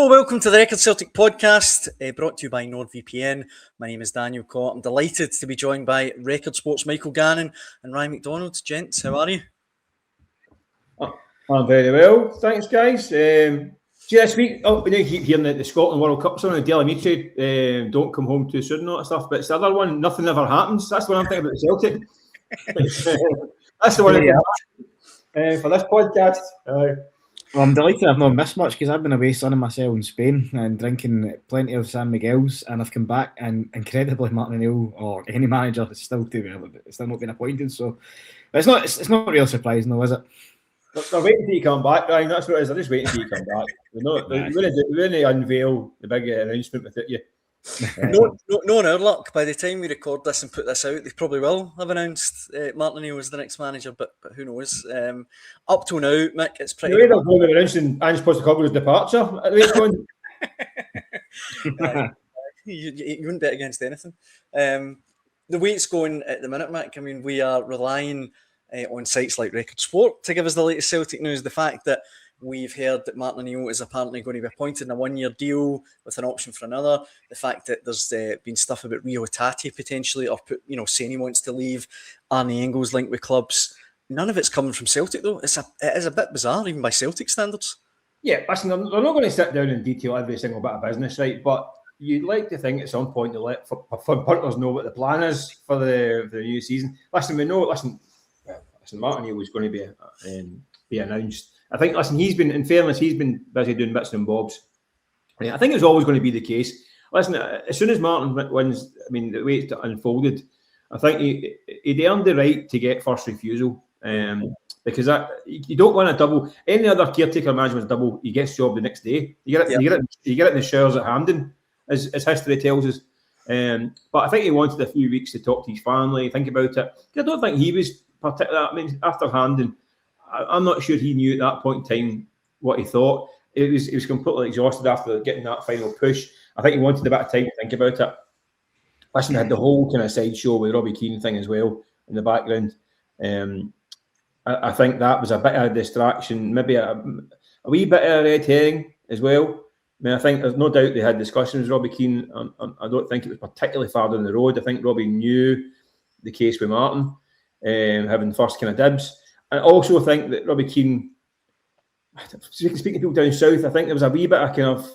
Hello, welcome to the Record Celtic podcast, brought to you by NordVPN. My name is Daniel Cott. I'm delighted to be joined by Record Sports Michael Gannon and Ryan McDonald. Gents, how are you? I'm very well, thanks guys. This week, we keep hearing that the Scotland World Cup's on, the Daily Metre, don't come home too soon and all that stuff, but it's the other one, nothing ever happens. That's what I'm thinking about the Celtic. That's the one for this podcast. Well, I'm delighted I've not missed much because I've been away sunning myself in Spain and drinking plenty of San Miguel's, and I've come back and incredibly Martin O'Neill or any manager is still not been appointed. So it's not real surprising though, is it? They're waiting until you come back, Ryan. That's what it is. They're just waiting until you come back. We're going to unveil the big announcement without you. No, in our luck, by the time we record this and put this out, they probably will have announced Martin O'Neill as the next manager, but who knows? Up till now, Mick, it's pretty... The way they're going to announce Ange Postecoglou's departure at the way it's going. You wouldn't bet against anything. The way it's going at the minute, Mick, I mean, we are relying on sites like Record Sport to give us the latest Celtic news. The fact that we've heard that Martin O'Neill is apparently going to be appointed in a one-year deal with an option for another. The fact that there's been stuff about Rio Hatate potentially, or saying he wants to leave. Arne Engels linked with clubs. None of it's coming from Celtic though. It is a bit bizarre, even by Celtic standards. Yeah, listen, they're not going to sit down and detail every single bit of business, right? But you'd like to think at some point to let punters know what the plan is for the new season. Listen, we know. Listen, Martin O'Neill was going to be announced. I think, he's been busy doing bits and bobs. I think it's always going to be the case. Listen, as soon as Martin wins, I mean, the way it's unfolded, I think he'd earned the right to get first refusal. Because you don't want a double. Any other caretaker management's double, he gets job the next day. You get it in the showers at Hampden, as history tells us. But I think he wanted a few weeks to talk to his family, think about it. I don't think he was particular. I mean, after Hampden, I'm not sure he knew at that point in time what he thought. He was completely exhausted after getting that final push. I think he wanted a bit of time to think about it. Listen, had the whole kind of sideshow with Robbie Keane thing as well in the background. I think that was a bit of a distraction, maybe a wee bit of a red herring as well. I mean, I think there's no doubt they had discussions with Robbie Keane. I don't think it was particularly far down the road. I think Robbie knew the case with Martin, having first kind of dibs. I also think that Robbie Keane, speaking to people down south, I think there was a wee bit of kind of,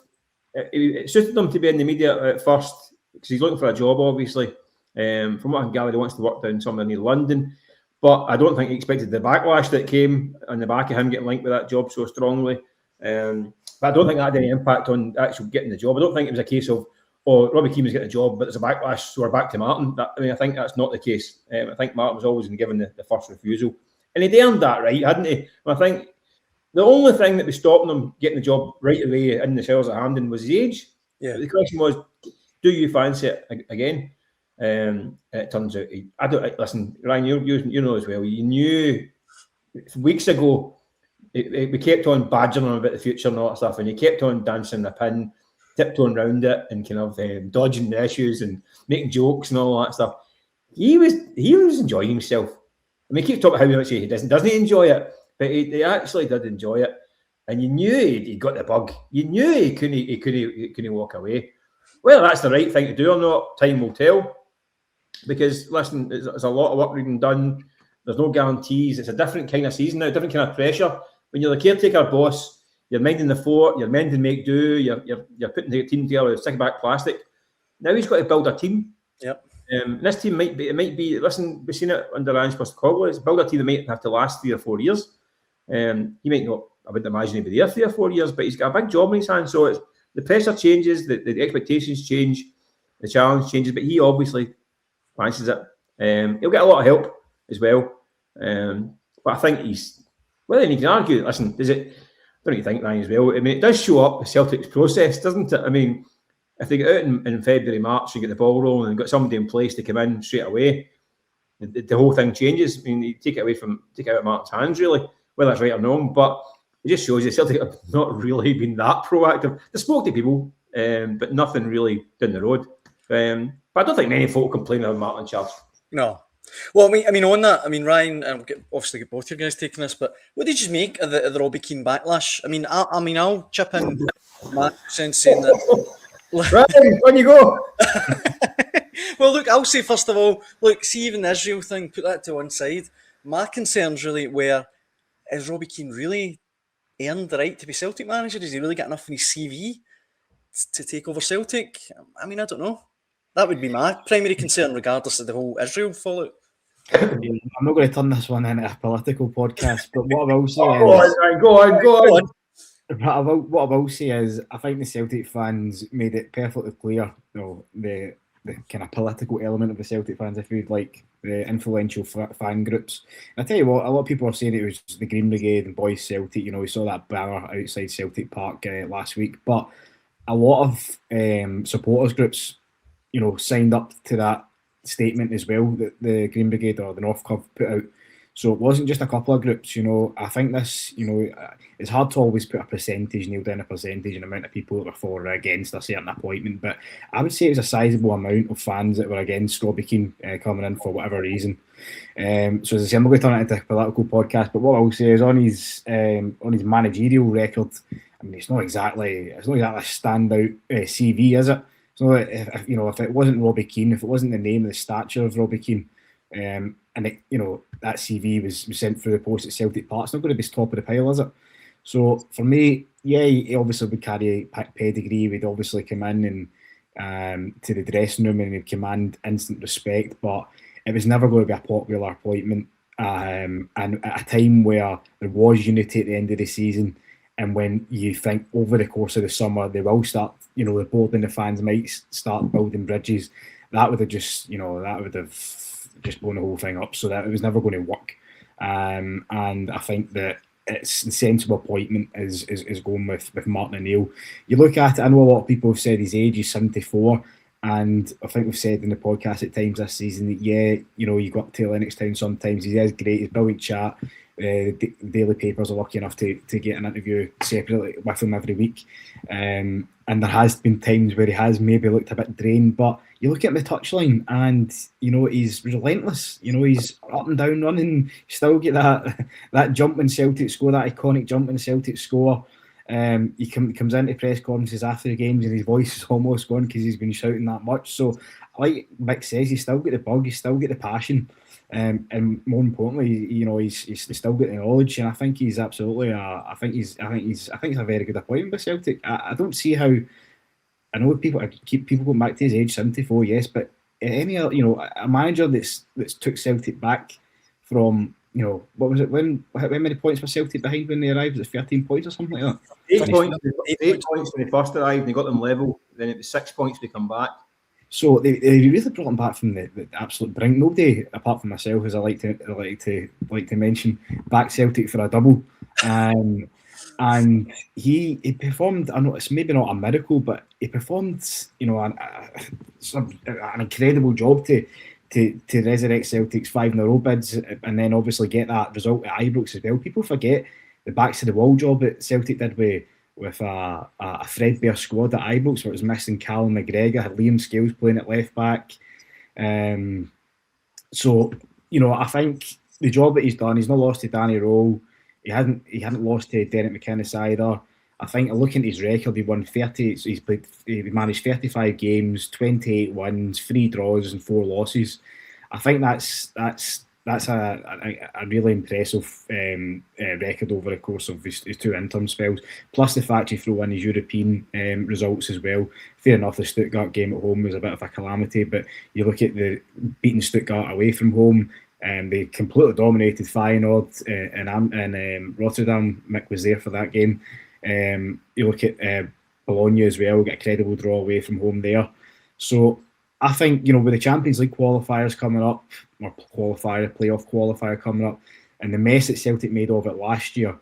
it suited him to be in the media at first because he's looking for a job, obviously. From what I can gather, he wants to work down somewhere near London. But I don't think he expected the backlash that came on the back of him getting linked with that job so strongly. But I don't think that had any impact on actually getting the job. I don't think it was a case of, Robbie Keane was getting a job, but there's a backlash, so we're back to Martin. I think that's not the case. I think Martin was always given the first refusal. And he'd earned that right, hadn't he? And I think the only thing that was stopping him getting the job right away in the shells at Hampden was his age. Yeah. But the question was, do you fancy it again? And it turns out, I don't listen, Ryan, you know as well. You knew weeks ago, we kept on badgering him about the future and all that stuff, and he kept on dancing the pin, tiptoeing around it, and kind of dodging the issues and making jokes and all that stuff. He was enjoying himself. I mean, he keeps talking about how much he doesn't he enjoy it, but he actually did enjoy it, and you knew he got the bug. You knew he couldn't walk away. Well, that's the right thing to do or not. Time will tell. Because listen, there's a lot of work being done. There's no guarantees. It's a different kind of season now, different kind of pressure. When you're the caretaker boss, you're minding the fort, you're mending make do, you're putting the team together with stick back plastic. Now he's got to build a team. Yep. This team might be. Listen, we've seen it under Ange Postecoglou. It's build a team that might have to last 3 or 4 years. He might not. I wouldn't imagine he'd be there 3 or 4 years, but he's got a big job in his hands. So the pressure changes, the expectations change, the challenge changes. But he obviously fancies it. He'll get a lot of help as well. But I think then you can argue. Listen, does it? Don't you think, Ryan, as well? I mean, it does show up the Celtic's process, doesn't it? I mean, if they get out in February, March, and get the ball rolling and got somebody in place to come in straight away, the whole thing changes. I mean, you take it out of Mark's hands, really, whether that's right or wrong. But it just shows you Celtic have not really been that proactive. They spoke to people, but nothing really down the road. But I don't think many folk complain about Martin in charge. No. Well, I mean, on that, Ryan, and obviously get both your guys taking this, but what did you make of the Robbie Keane backlash? I mean, I'll chip in Mark saying that. Right, on you go. Well, look, I'll say first of all, look, see even the Israel thing, put that to one side. My concerns really were, is Robbie Keane really earned the right to be Celtic manager? Has he really got enough in his CV to take over Celtic? I mean, I don't know. That would be my primary concern, regardless of the whole Israel fallout. I'm not going to turn this one into a political podcast, but what I will say Go is, on, man, go on. what I will say is, I think the Celtic fans made it perfectly clear, the kind of political element of the Celtic fans, if you'd like, the influential fan groups. And I tell you what, a lot of people are saying it was the Green Brigade and Boys Celtic. You know, we saw that banner outside Celtic Park last week, but a lot of supporters groups, you know, signed up to that statement as well that the Green Brigade or the North Club put out. So it wasn't just a couple of groups, you know. I think this, you know, it's hard to always put a percentage, nail down a percentage and amount of people that were for or against a certain appointment, but I would say it was a sizable amount of fans that were against Robbie Keane coming in for whatever reason. So as I say, I'm not going to turn it into a political podcast, but what I will say is on his managerial record, I mean, it's not exactly a standout CV, is it? So if it wasn't Robbie Keane, if it wasn't the name and the stature of Robbie Keane, and that CV was sent through the post at Celtic Park, it's not going to be top of the pile, is it? So for me, yeah, he obviously would carry a pedigree. We'd obviously come in and to the dressing room and he'd command instant respect, but it was never going to be a popular appointment. And at a time where there was unity at the end of the season, and when you think over the course of the summer they will start, the board and the fans might start building bridges, that would have just blown the whole thing up. So that it was never going to work. And I think that it's the sensible appointment is going with Martin O'Neill. You look at it, I know a lot of people have said his age is 74, and I think we've said in the podcast at times this season that you go up to Lennoxtown sometimes, he is great, he's brilliant chat. The daily papers are lucky enough to get an interview separately with him every week, and there has been times where he has maybe looked a bit drained, but you look at the touchline and he's relentless. He's up and down running, still get that jump when Celtic score, that iconic jump when Celtic score. He comes into press conferences after the games and his voice is almost gone because he's been shouting that much. So like Mick says, he's still got the bug, he's still got the passion. And more importantly, he's still got the knowledge, and I think he's absolutely. I think he's a very good appointment by Celtic. I don't see how. I know I keep people going back to his age, 74, yes, but any other, a manager that's took Celtic back from, what was it? How many points were Celtic behind when they arrived? Was it 13 points or something like that? 8 points when they first arrived. And they got them level. Then it was 6 points to come back. So they really brought him back from the absolute brink. Nobody, apart from myself, as I like to mention, back Celtic for a double. And he performed. I know it's maybe not a miracle, but he performed, an incredible job to resurrect Celtic's 5-in-a-row bids, and then obviously get that result at Ibrox as well. People forget the backs to the wall job that Celtic did with a threadbare squad at Ibrox, where it was missing Callum McGregor, had Liam Scales playing at left back. So I think the job that he's done, he's not lost to Danny Rowe. He hadn't lost to Derek McInnes either. I think looking at his record, he won 30. So he managed 35 games, 28 wins, 3 draws, and 4 losses. I think that's a really impressive record over the course of his 2 interim spells. Plus the fact he threw in his European results as well. Fair enough, the Stuttgart game at home was a bit of a calamity, but you look at the beating Stuttgart away from home. They completely dominated Feyenoord and Rotterdam. Mick was there for that game. You look at Bologna as well, get a credible draw away from home there. So I think, with the Champions League qualifiers coming up, or playoff qualifier coming up, and the mess that Celtic made of it last year,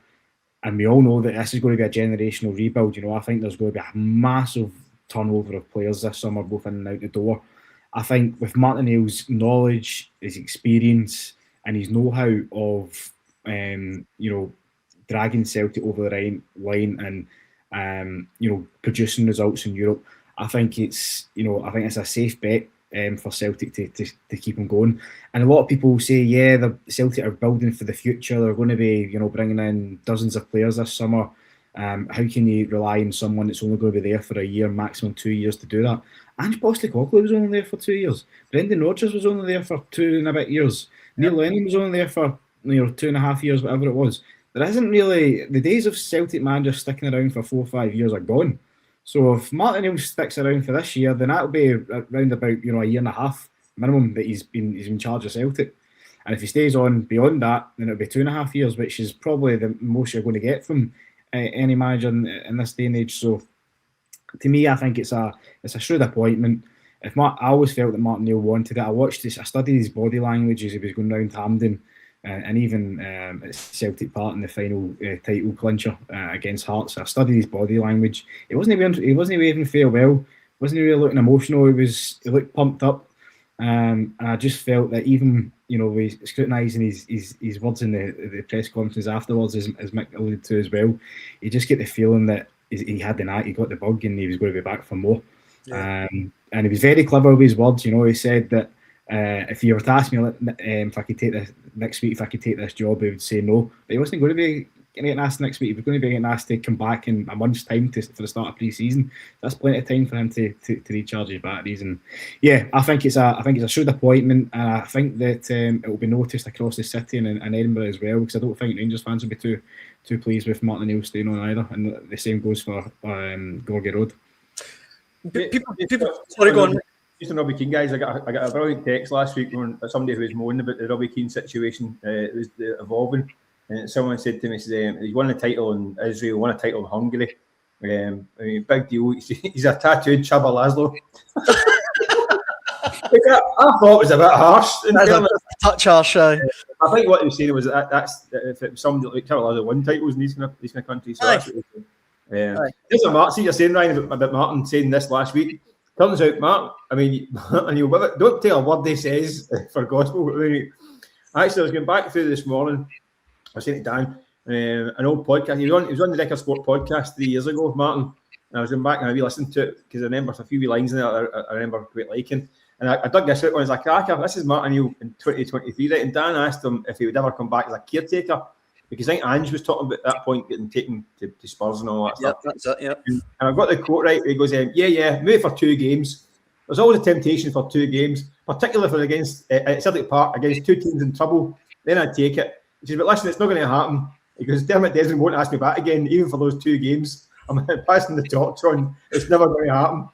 and we all know that this is going to be a generational rebuild. I think there's going to be a massive turnover of players this summer, both in and out the door. I think with Martin O'Neill's knowledge, his experience, and his know-how of, dragging Celtic over the line and, producing results in Europe, I think it's a safe bet for Celtic to keep him going. And a lot of people say, the Celtic are building for the future. They're going to be, bringing in dozens of players this summer. How can you rely on someone that's only going to be there for a year, maximum 2 years to do that? Ange Postecoglou was only there for 2 years. Brendan Rodgers was only there for 2 and a bit years. Neil Lennon was only there for 2.5 years, whatever it was. There isn't really, the days of Celtic managers sticking around for 4 or 5 years are gone. So if Martin O'Neill sticks around for this year, then that'll be around about a year and a half minimum that he's in charge of Celtic. And if he stays on beyond that, then it'll be 2.5 years, which is probably the most you're going to get from any manager in this day and age. So to me, I think it's a shrewd appointment. I always felt that Martin O'Neill wanted it. I studied his body language as he was going round Hampden. And even at Celtic Park in the final title clincher against Hearts, I studied his body language. He wasn't waving farewell. Wasn't really looking emotional. He looked pumped up. And I just felt that even with scrutinising his words in the press conference afterwards, as Mick alluded to as well, you just get the feeling that he had the knack, he got the bug, and he was going to be back for more. Yeah. And he was very clever with his words. He said that. If you were to ask me if I could take this next week, if I could take this job, he would say no. But he wasn't going to be getting asked next week. He was going to be getting asked to come back in a month's time for the start of pre-season. That's plenty of time for him to recharge his batteries. And yeah, I think it's a shrewd appointment, and I think that it will be noticed across the city and Edinburgh as well, because I don't think Rangers fans will be too pleased with Martin O'Neill staying on either. And the same goes for Gorgie Road. People, sorry, go on. Just on Robbie Keane, guys, I got a brilliant text last week from somebody who was moaning about the Robbie Keane situation. It was evolving, and someone said to me, he's won a title in Israel, won a title in Hungary. Big deal. He's a tattooed Csaba Laszlo. I thought it was a bit harsh. Touch harsh. I think what he was saying was that's if it was somebody like Csaba Laszlo won titles in these kind of countries. So that's what he was saying. There's a Mark. See, you're saying, Ryan, about Martin saying this last week. Turns out, Mark, don't take a word he says for gospel. Actually, I was going back through this morning. I was saying to Dan, an old podcast. He was on the Record Sport podcast 3 years ago, Martin. And I was going back and I re-listened to it because I remember a few wee lines in there I remember quite liking. And I dug this out when I was like, cracker, this is Martin O'Neill in 2023, right? And Dan asked him if he would ever come back as a caretaker. Because I think Ange was talking about that point getting taken to Spurs and all that stuff. That's it, yeah. And I've got the quote right. He goes, maybe for 2 games. There's always a temptation for 2 games, particularly for against Celtic Park, against 2 teams in trouble. Then I'd take it. He says, but listen, it's not going to happen. He goes, Dermot Desmond won't ask me back again, even for those 2 games. I'm passing the torch on. It's never going to happen.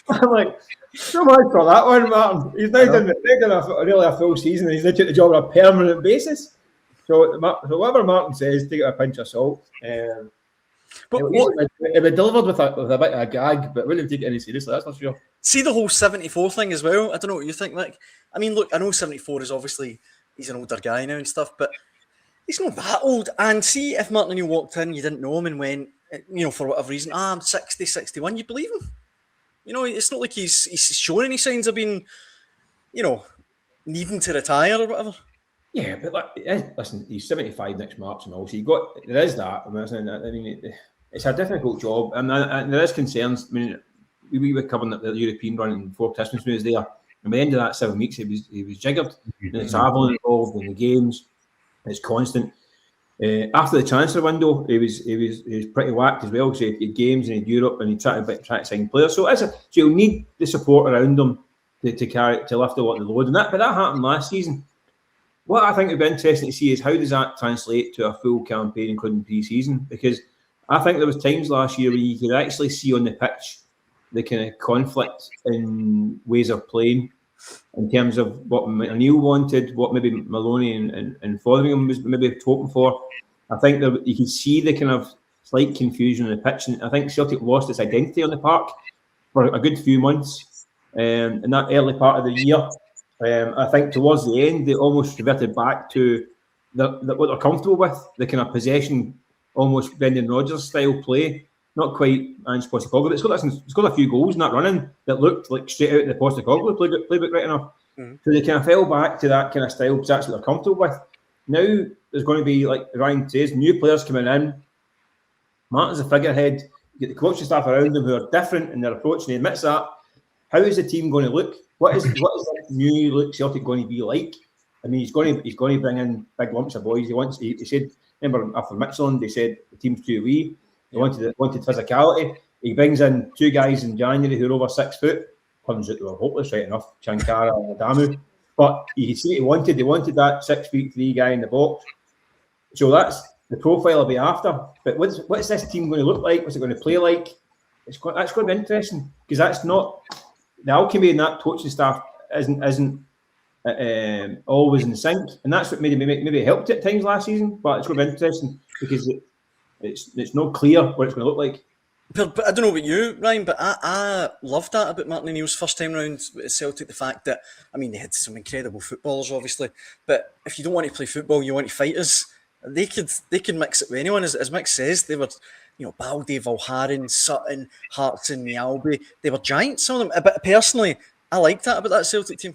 I'm like, so much for that one, Martin. He's now done a full season, and he's now took the job on a permanent basis. So whatever Martin says, take it with a pinch of salt. But it would delivered with a bit of a gag, but wouldn't take it any seriously, that's for sure. See the whole 74 thing as well. I don't know what you think, Mick. I mean, look, I know 74 is obviously, he's an older guy now and stuff, but he's not that old. And see, if Martin O'Neill walked in, you didn't know him and went, for whatever reason, I'm 60, 61, you believe him. It's not like he's showing any signs of being, needing to retire or whatever. Yeah, but listen, he's 75 next March and all, so there is that. I mean, it's a difficult job, and there is concerns. I mean, we were covering the European run before Christmas when he was there, and by the end of that 7 weeks, he was jiggered. And the travelling involved in the games, it's constant. After the transfer window, he was pretty whacked as well, because he had games and he had Europe, and he tried to sign players. So you'll need the support around him to lift a lot of the load, but that happened last season. What I think would be interesting to see is how does that translate to a full campaign, including pre-season? Because I think there was times last year where you could actually see on the pitch the kind of conflict in ways of playing, in terms of what O'Neill wanted, what maybe Maloney and Fotheringham was maybe hoping for. I think that you could see the kind of slight confusion on the pitch, and I think Celtic lost its identity on the park for a good few months in that early part of the year. I think towards the end, they almost reverted back to what they're comfortable with, the kind of possession, almost Brendan Rodgers style play. Not quite Ange Postecoglou, but it's got a few goals in that running that looked like straight out of the Postecoglou playbook right enough. Mm-hmm. So they kind of fell back to that kind of style because that's what they're comfortable with. Now there's going to be, like Ryan says, new players coming in. Martin's a figurehead. You get the coaching staff around him who are different in their approach, and he admits that. How is the team going to look? What is the new look Celtic going to be like? I mean, he's going to bring in big lumps of boys. He said, remember after McDonald, they said the team's too wee. They wanted physicality. He brings in 2 guys in January who are over 6 foot. Turns out they were hopeless, right enough, Chankara and Adamu. But you could see they wanted that 6'3" guy in the box. So that's the profile I'll be after. But what's this team going to look like? What's it going to play like? That's going to be interesting, because that's not the alchemy in that coaching staff isn't always in sync, and that's what maybe helped at times last season. But it's going to be interesting because it's not clear what it's going to look like. But I don't know about you, Ryan, but I loved that about Martin O'Neill's first time round at Celtic. The fact that, I mean, they had some incredible footballers, obviously, but if you don't want to play football, you want to fight us. They could mix it with anyone. As Mick says, they were, Baldy, Valharin, Sutton, Hartson, Mialby. They were giants, some of them. But personally, I like that about that Celtic team.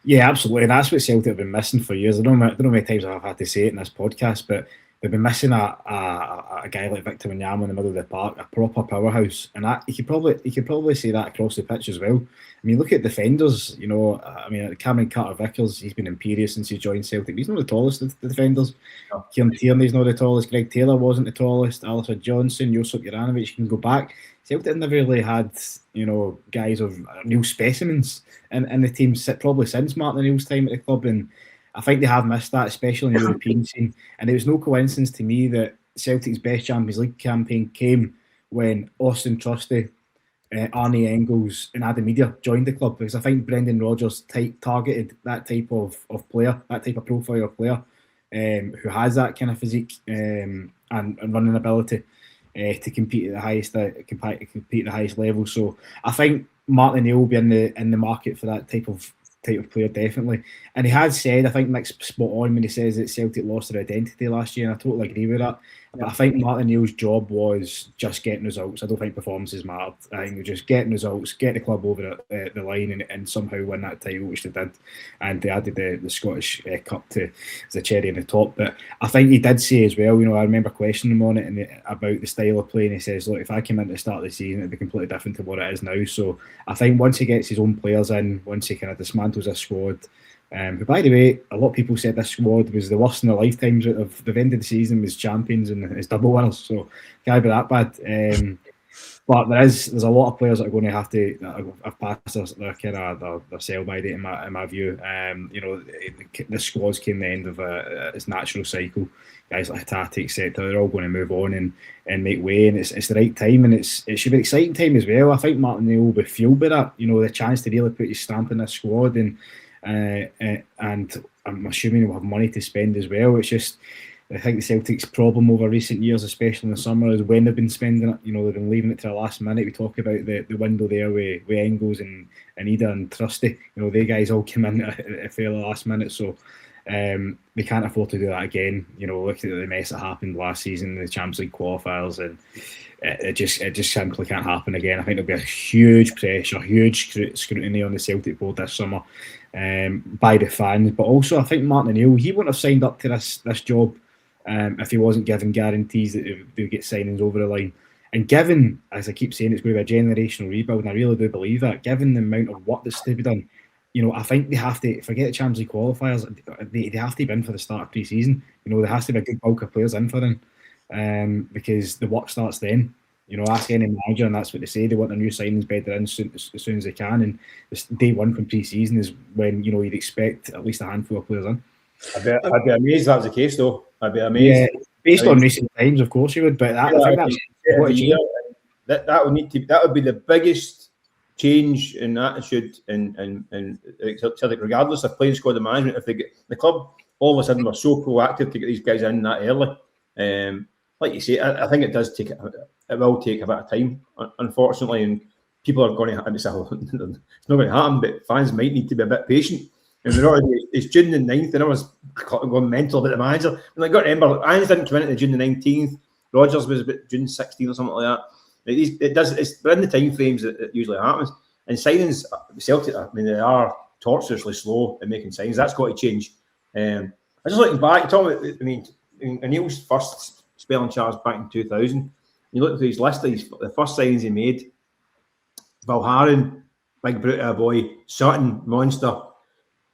Yeah, absolutely. And that's what Celtic have been missing for years. I don't know how many times I've had to say it in this podcast, but they've been missing a guy like Victor Wanyama in the middle of the park, a proper powerhouse. And you could probably say that across the pitch as well. I mean, look at defenders. Cameron Carter-Vickers, he's been imperious since he joined Celtic. He's not the tallest of the defenders. No. Kieran Tierney's not the tallest. Greg Taylor wasn't the tallest. Alistair Johnson, Josip Juranovic, you can go back. Celtic never really had, guys of real specimens in the team, probably since Martin O'Neill's time at the club. And I think they have missed that, especially in the European scene. And it was no coincidence to me that Celtic's best Champions League campaign came when Austin Trusty, Arnie Engels and Adam Media joined the club, because I think Brendan Rodgers targeted that type of player, that type of profile of player who has that kind of physique and running ability to compete at the highest level. So I think Martin O'Neill will be in the market for that type of player, definitely. And he had said, I think Mick's spot on when he says that Celtic lost their identity last year, and I totally agree with that. But I think Martin O'Neill's job was just getting results. I don't think performances mattered. I think it was just getting results, get the club over the line and somehow win that title, which they did. And they added the Scottish Cup as a cherry on the top. But I think he did say as well, I remember questioning him on it about the style of play, and he says, look, if I came in at the start of the season, it'd be completely different to what it is now. So I think once he gets his own players in, once he kind of dismantles this squad, but by the way, a lot of people said this squad was the worst in their lifetimes. Of the end of the season was champions and as double winners, so can't be that bad. But there's a lot of players that are going to have passed their kind of their sell by date in my view. The squad's came the end of its natural cycle. Guys like Hatate, etc., they're all going to move on and make way, and it's the right time, and it should be an exciting time as well. I think Martin O'Neill will be fueled by that. The chance to really put his stamp in this squad, and I'm assuming he'll have money to spend as well. It's just, I think the Celtic's problem over recent years, especially in the summer, is when they've been spending it. They've been leaving it to the last minute. We talk about the window there with Engels and Ida and Trusty. They guys all came in at a fairly last minute, so they can't afford to do that again. Look at the mess that happened last season, the Champions League qualifiers, and it just simply can't happen again. I think there'll be a huge pressure, huge scrutiny on the Celtic board this summer by the fans, but also I think Martin O'Neill, he wouldn't have signed up to this job if he wasn't given guarantees that they would get signings over the line. And given, as I keep saying, it's going to be a generational rebuild, and I really do believe that, given the amount of work that's to be done, I think they have to, forget the Champions League qualifiers, they have to be in for the start of pre-season. There has to be a good bulk of players in for them because the work starts then. Ask any manager, and that's what they say. They want their new signings bedded in as soon as they can. And this day one from pre-season is when you'd expect at least a handful of players in. I'd be amazed if that was the case, though. I'd be amazed. Yeah, based on recent times, of course you would. But I think that's what that would be the biggest change in attitude in Celtic, regardless of playing squad and management. If they get the club all of a sudden were so proactive to get these guys in that early. Like you say, I think it will take a bit of time, unfortunately, and people are going to. It's not going to happen, but fans might need to be a bit patient. And they're already. It's June the 9th, and I was going mental about the manager. And I got to remember, Irons didn't come in at the June the 19th. Rodgers was about June 16th or something like that. It does. It's in the time frames that it usually happens. And signings, Celtic, they are tortuously slow in making signings. That's got to change. I just looking back, O'Neill's first spell in charge back in 2000. You look at his list, the first signings he made: Valharin, big brute of a boy; Sutton, monster;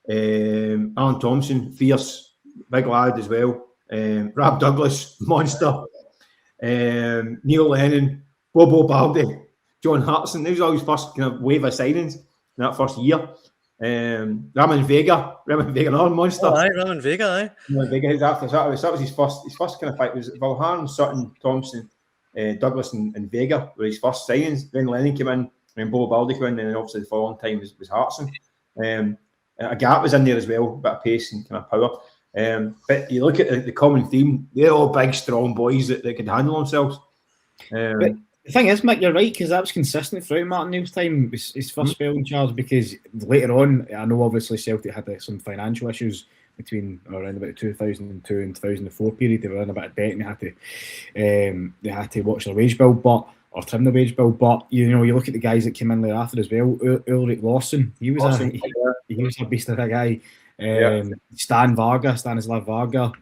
Alan Thompson, fierce, big lad as well. Rob Douglas, monster. Neil Lennon, Bobo Baldi, John Hartson. These were all his first kind of wave of signings in that first year. Ramon Vega, another monster. Oh, aye, Ramon Vega, aye. Ramon Vega, after that was his first kind of fight. It was Valhan, Sutton, Thompson, Douglas, and Vega were his first signings. Then Lennon came in, and Bobo Baldi came in, and then obviously the following time was Hartson. A gap was in there as well, a bit of pace and kind of power. But you look at the common theme, they're all big, strong boys that can handle themselves. But the thing is, Mick, you're right, because that was consistent throughout Martin Neil's time, his first spell in charge, because later on, I know obviously Celtic had some financial issues between around about 2002 and 2004 period. They were in a bit of debt and they had to watch their wage bill, or trim the wage bill. But you look at the guys that came in thereafter as well. Ulrich Lawson, he was a beast of a guy. Stanislav Varga.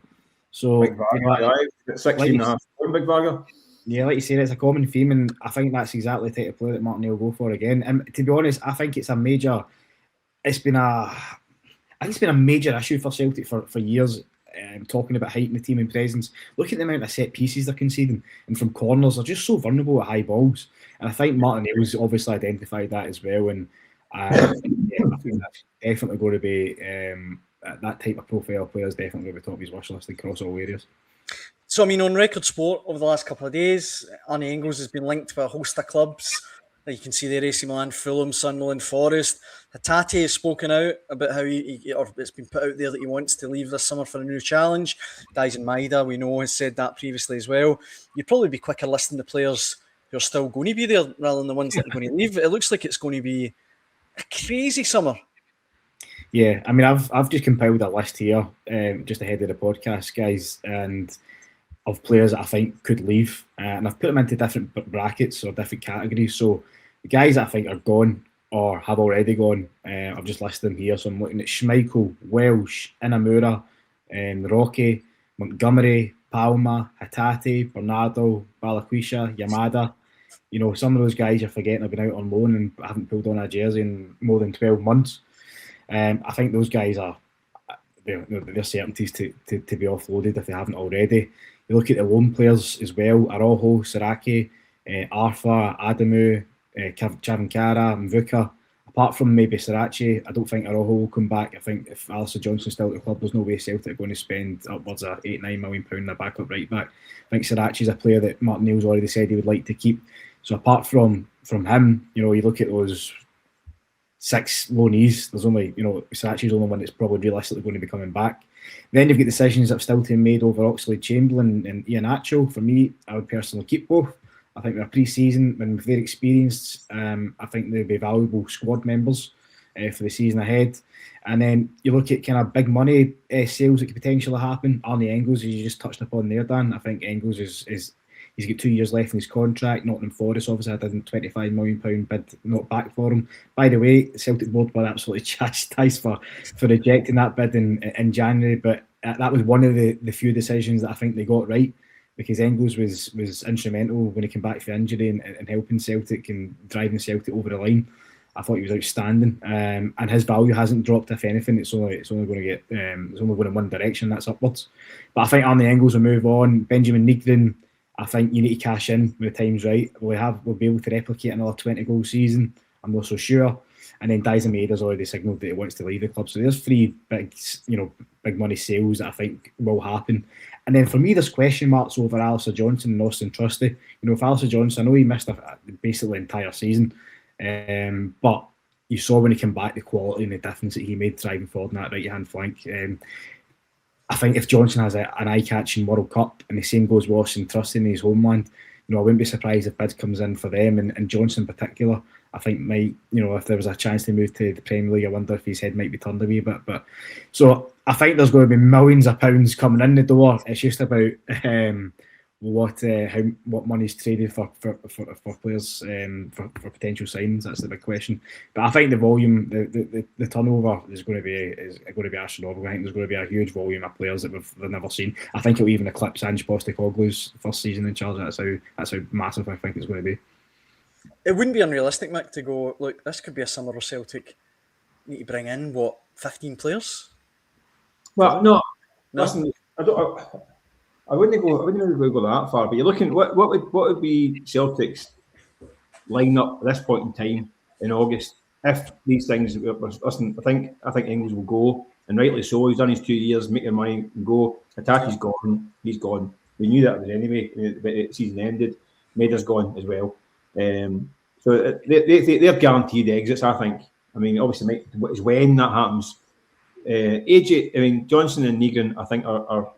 So Big Varga, 16.5, Big Varga. Yeah, like you said, it's a common theme, and I think that's exactly the type of player that Martin will go for again. And to be honest, I think it's been a major issue for Celtic for years. Talking about height in the team and presence, look at the amount of set pieces they're conceding, and from corners they're just so vulnerable at high balls. And I think Martin Neil's obviously identified that as well. And I think that's definitely going to be that type of profile player is definitely going to be top of his wish list across all areas. So, I mean, on Record Sport over the last couple of days, Arnie Engels has been linked to a host of clubs. You can see there, AC Milan, Fulham, Sunderland, Forest. Hatate has spoken out about how or it's been put out there that he wants to leave this summer for a new challenge. Guys in Maida, we know, has said that previously as well. You'd probably be quicker listing the players who are still going to be there rather than the ones that are going to leave. It looks like it's going to be a crazy summer. Yeah, I mean, I've just compiled a list here just ahead of the podcast, guys, and of players that I think could leave, and I've put them into different brackets or different categories. So the guys that I think are gone or have already gone, I've just listed them here. So I'm looking at Schmeichel, Welsh, Inamura, Rocky, Montgomery, Palma, Hatate, Bernardo, Balaquisha, Yamada. Some of those guys you're forgetting have been out on loan and haven't pulled on a jersey in more than 12 months. I think those guys they're certainties to be offloaded if they haven't already. You look at the loan players as well: Araujo, Saraki, Arfa, Adamu, Chavankara, Mvuka. Apart from maybe Sarachi, I don't think Araujo will come back. I think if Alistair Johnson's still at the club, there's no way Celtic are going to spend upwards of £8-9 million on a backup right back. I think Sarachi's a player that Martin Neil's already said he would like to keep. So apart from him, you look at those 6 loanees. There's only, Sarachi's the only one that's probably realistically going to be coming back. Then you've got decisions that have still to be made over Oxlade-Chamberlain and Iheanacho. For me, I would personally keep both. I think they're pre-season and with their experience, I think they'd be valuable squad members for the season ahead. And then you look at kind of big money sales that could potentially happen. Arnie Engels, as you just touched upon there, Dan. I think Engels is he's got 2 years left in his contract. Nottingham Forest obviously had a £25 million bid not back for him. By the way, the Celtic board were absolutely chastised for rejecting that bid in January, but that was one of the few decisions that I think they got right, because Engels was instrumental when he came back from injury and helping Celtic and driving Celtic over the line. I thought he was outstanding, and his value hasn't dropped. If anything, it's only going to get it's only going in one direction, that's upwards. But I think Arnie Engels will move on. Benjamin Nygren, I think you need to cash in when the time's right. We'll be able to replicate another 20-goal season. I'm not so sure. And then Dyson Maeda's already signalled that he wants to leave the club. So there's 3 big money sales that I think will happen. And then for me, there's question marks over Alistair Johnson and Austin Trusty. If Alistair Johnson, I know he missed basically the entire season, but you saw when he came back the quality and the difference that he made driving forward in that right-hand flank. I think if Johnson has an eye-catching World Cup and the same goes with Austin Trusty in his homeland, I wouldn't be surprised if bids comes in for them, and Johnson in particular, I think might, if there was a chance to move to the Premier League, I wonder if his head might be turned a wee bit. But so I think there's going to be millions of pounds coming in the door. It's just about what money's traded for players for potential signings. That's the big question. But I think the volume, the turnover is going to be astronomical. I think there's going to be a huge volume of players that we've never seen. I think it'll even eclipse Ange Postecoglou's first season in charge. That's how massive I think it's going to be. It wouldn't be unrealistic, Mick, to go, look, this could be a summer where Celtic need to bring in 15 players? Well, no. No? Listen, I wouldn't really go that far. But you're looking what would be Celtic's line up at this point in time in August if these things. Listen, I think Ingles will go, and rightly so. He's done his 2 years, make their money and go. Ataki's gone. He's gone. We knew that anyway. The season ended. Mader's gone as well. So they're guaranteed exits. I think. I mean, obviously, it's when that happens. AJ, I mean, Johnson and Negron, I think are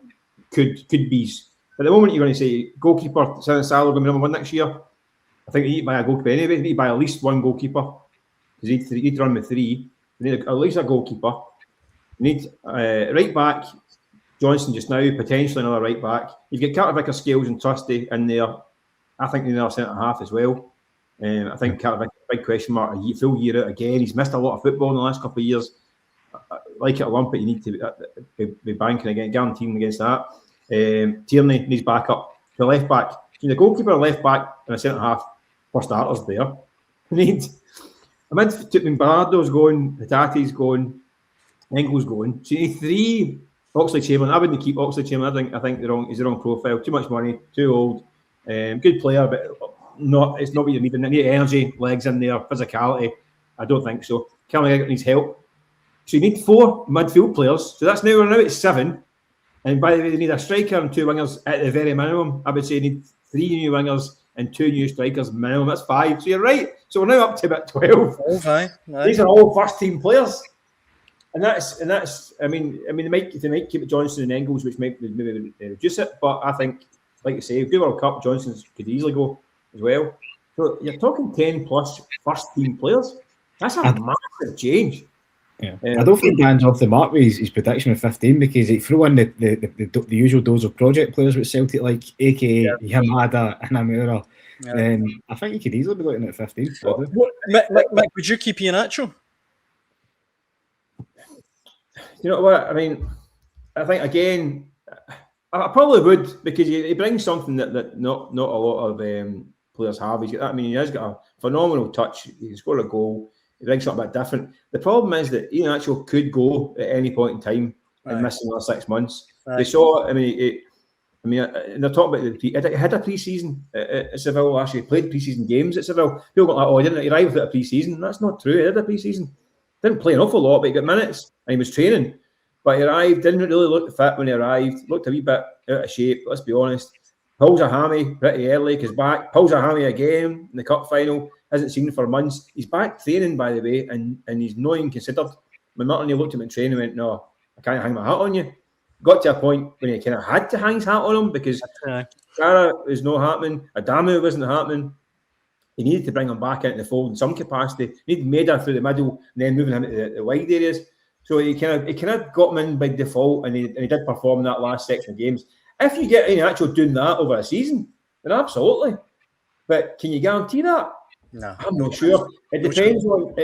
could be. At the moment, you're going to say goalkeeper. Salah going to be number one next year. I think they need to buy a goalkeeper anyway. They need to buy at least one goalkeeper because they need to run with three. They need at least a goalkeeper. They need right back. Johnson just now, potentially another right back. You've got Carter Vicker, Scales and Trusty in there. I think they're centre half as well. I think Carter Vicker, big question mark, a full year out again. He's missed a lot of football in the last couple of years. Like it or lump it, you need to be banking again, guaranteeing against that. Tierney needs backup. The left back, the goalkeeper, left back, and a centre half for starters there. Bernardo's going, Hitati's going, Engels going. So you need three. Oxley Chamberlain, I wouldn't keep Oxley Chamberlain. I think he's the wrong profile. Too much money, too old. Good player, but it's not what you need. You need energy, legs in there, physicality. I don't think so. Callum needs help. So you need 4 midfield players. So we're now at 7. And by the way, they need a striker and 2 wingers at the very minimum. I would say you need 3 new wingers and 2 new strikers minimum. That's 5. So you're right. So we're now up to about 12. Aye. These are all first team players. And that's. I mean, they might keep it Johnson and Engels, which might maybe reduce it. But I think, like you say, if we World Cup, Johnson's could easily go as well. So you're talking 10 plus first team players. That's a massive change. Yeah, I don't think Dan's off the mark with his prediction of 15 because he threw in the usual dose of project players with Celtic, like aka Yamada and Amura. I think he could easily be looking at 15. Mick, would you keep Iheanacho? You know what? I mean, I think again, I probably would because he brings something that not a lot of players have. He has got a phenomenal touch. He's scored a goal. He brings something a bit different. The problem is that Iheanacho could go at any point in time and miss another 6 months. They saw. And they're talking about he had a pre-season at Seville last year. He played pre-season games at Seville. People got like, he didn't arrive without a pre-season. That's not true. He had a pre-season. Didn't play an awful lot, but he got minutes and he was training. But he arrived, didn't really look fit when he arrived. Looked a wee bit out of shape. Let's be honest. Pulls a hammy pretty early. He's back. Pulls a hammy again in the cup final. Hasn't seen him for months. He's back training, by the way, and he's not even considered. When Martin looked at him in training and went, "No, I can't hang my hat on you." Got to a point when he kind of had to hang his hat on him because Sarah was not happening. Adamu wasn't happening. He needed to bring him back into the fold in some capacity. He needed Maida through the middle and then moving him into the wide areas. So he kind of got him in by default, and he did perform in that last section of games. If you get any actual doing that over a season, then absolutely. But can you guarantee that? No, I'm not sure. It depends on.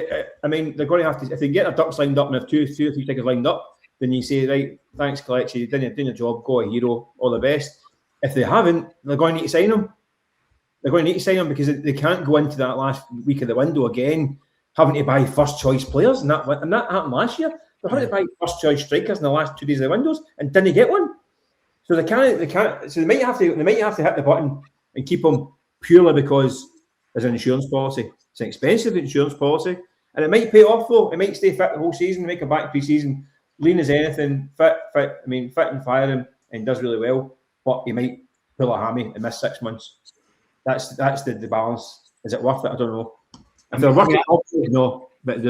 I mean, they're going to have to. If they get their ducks lined up and have two or three stickers lined up, then you say, right, thanks, Kelechi, you've done your job, go a hero, all the best. If they haven't, they're going to need to sign them. They're going to need to sign them because they can't go into that last week of the window again having to buy first choice players, and that happened last year. They're having to buy first choice strikers in the last 2 days of the windows and didn't get one. So they can't. So they might have to hit the button and keep them purely because there's an insurance policy. It's an expensive insurance policy, and it might pay off though. It might stay fit the whole season, make a back pre-season, lean as anything, fit. I mean, fit and firing, and does really well. But he might pull a hammy and miss 6 months. That's the balance. Is it worth it? I don't know. If they're worth it, no. But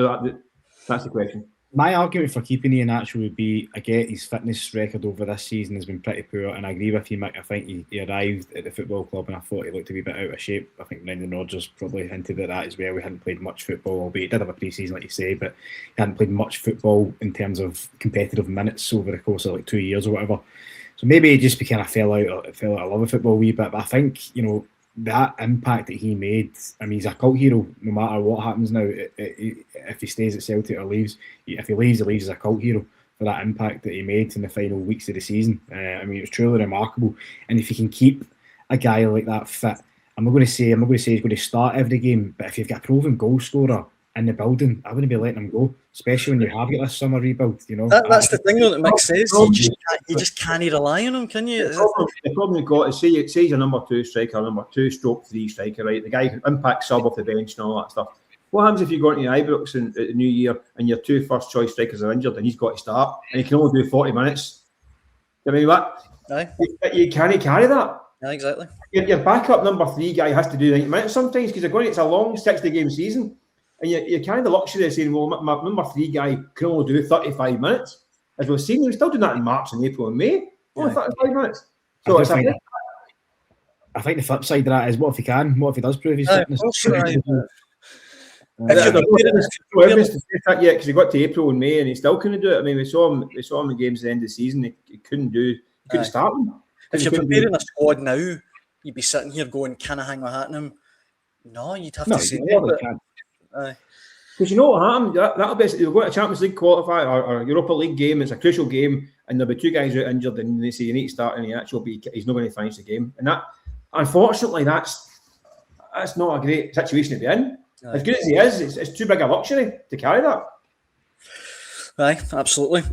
that's the question. My argument for keeping Iheanacho would be, I get his fitness record over this season has been pretty poor, and I agree with you, Mick. I think he arrived at the football club and I thought he looked a wee bit out of shape. I think Brendan Rodgers probably hinted at that as well. We hadn't played much football, albeit he did have a pre-season, like you say, but he hadn't played much football in terms of competitive minutes over the course of like 2 years or whatever. So maybe he just kind of fell out of love of football a wee bit. But I think, that impact that he made, I mean, he's a cult hero no matter what happens now. If he stays at Celtic or leaves, if he leaves as a cult hero for that impact that he made in the final weeks of the season. I mean, it was truly remarkable. And if you can keep a guy like that fit, I'm not going to say he's going to start every game, but if you've got a proven goal scorer in the building, I wouldn't be letting him go, especially when you have got this summer rebuild. That's the thing though that Mick says. You just can't rely on him, can you? The problem you've got is say you're number 2 striker, number 2/3 striker, right? The guy who impact sub off the bench and all that stuff. What happens if you go into Ibrox at the new year and your 2 first choice strikers are injured and he's got to start and he can only do 40 minutes? I mean, what? Aye. You can't carry that. Yeah, exactly. Your backup number 3 guy has to do 90 minutes sometimes because it's a long 60-game season. And you carry the luxury of saying, well, my number 3 guy can only do 35 minutes. As we've seen, we're still doing that in March and April and May. Only 35 minutes. So I think the flip side of that is what if he can? What if he does prove his fitness? Because he got to April and May and he still couldn't do it. I mean, we saw him in games at the end of the season. He couldn't start them. If you're preparing a squad now, you'd be sitting here going, "Can I hang my hat on him?" No, you'd have to say that. Because you know what happened? That'll be you'll go to a Champions League qualifier or a Europa League game. It's a crucial game, and there'll be 2 guys out injured, and they say you need to start, and he's not going to finish the game. And that, unfortunately, that's not a great situation to be in. As good as he is, it's too big a luxury to carry that. Aye, absolutely.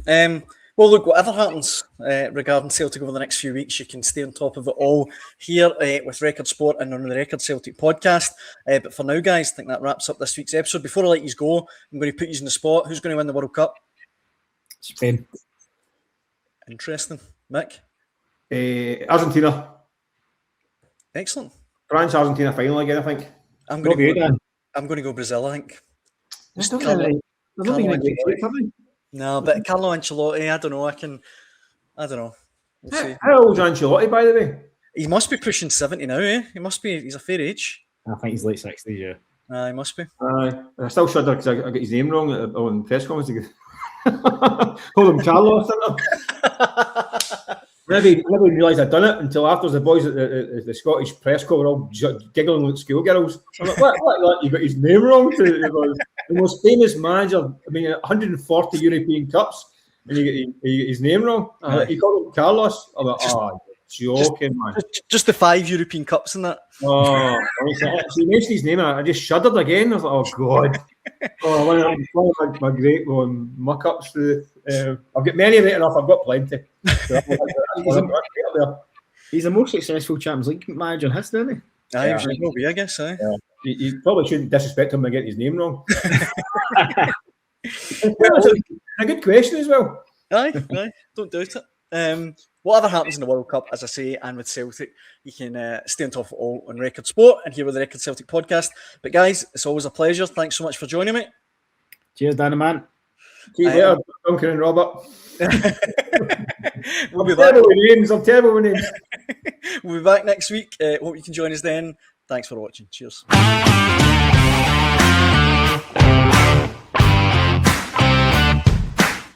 Well, look, whatever happens regarding Celtic over the next few weeks, you can stay on top of it all here with Record Sport and on the Record Celtic podcast. But for now, guys, I think that wraps up this week's episode. Before I let you go, I'm going to put you in the spot. Who's going to win the World Cup? Spain. Interesting. Mick? Argentina. Excellent. France-Argentina final again, I think. I'm going to go Brazil, I think. No, but Carlo Ancelotti, I don't know. We'll see. How old is Ancelotti, by the way? He must be pushing 70 now, eh? He's a fair age. I think he's late 60s, yeah. He must be. I still shudder because I got his name wrong on press conference. Call him Carlos. Maybe realised I'd done it until after the boys at the Scottish press corps were all giggling like schoolgirls. I'm like, what? You got his name wrong? The most famous manager, 140 European Cups, and you get his name wrong. You called him Carlos. I'm like, joking, man. Just the 5 European Cups in that. So he mentioned his name, and I just shuddered again. I was like, oh, God. One of my great muck-ups. I've got many written off. I've got plenty. He's a more successful Champions League manager in history, isn't he? Aye, he will be, I guess. Yeah. You probably shouldn't disrespect him by getting his name wrong. A good question as well. Aye, don't doubt it. Whatever happens in the World Cup, as I say, and with Celtic, you can stay on top of it all on Record Sport and here with the Record Celtic podcast. But guys, it's always a pleasure. Thanks so much for joining me. Cheers, Danny, man. See you later, Duncan and Robert. We'll be back. I'm terrible with names. We'll be back next week. Hope you can join us then. Thanks for watching. Cheers.